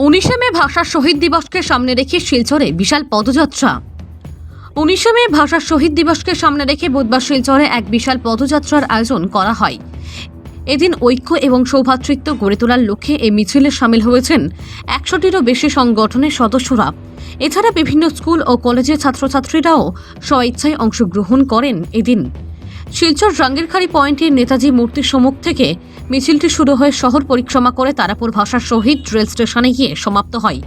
19শে মে ভাষা শহীদ দিবসকে সামনে রেখে শিলচরে বিশাল পদযাত্রা। 19শে মে ভাষা শহীদ দিবসকে সামনে রেখে বুধবার শিলচরে এক বিশাল পদযাত্রার আয়োজন করা হয়। এদিন ঐক্য এবং সৌভ্রাতৃত্ব গড়ে তোলার লক্ষ্যে এই মিছিলে সামিল হয়েছেন 100টিরও বেশি সংগঠনের সদস্যরা। এছাড়া বিভিন্ন স্কুল ও কলেজের ছাত্রছাত্রীরাও স্বইচ্ছায় অংশগ্রহণ করেন। এদিন শিলচর রাঙ্গিরখাড়ি পয়েন্টের নেতাজি মূর্তির সম্মুখ থেকে মিছিলটি শুরু হয়ে শহর পরিক্রমা করে তারাপুর ভাষা শহীদ রেল স্টেশনে গিয়ে সমাপ্ত হয়।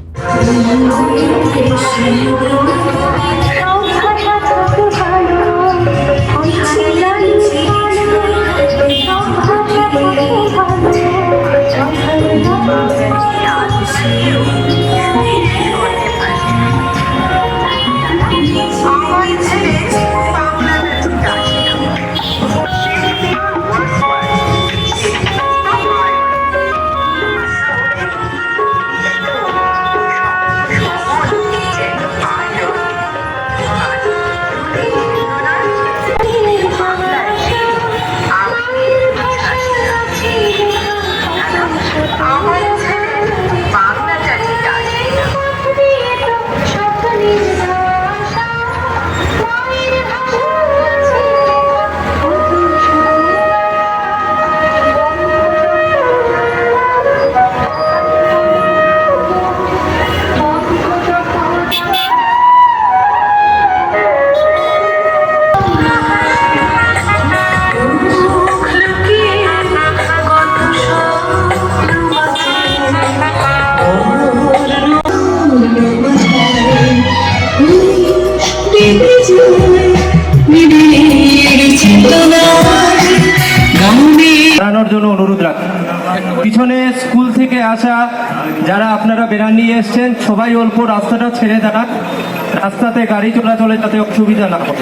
দাঁড়ানোর জন্য অনুরোধ রাখি। পিছনে স্কুল থেকে আসা যারা আপনারা বেড়ান নিয়ে এসছেন সবাই অল্প রাস্তাটা ছেড়ে দাঁড়ান, রাস্তাতে গাড়ি চলাচলে যাতে অসুবিধা না হয়।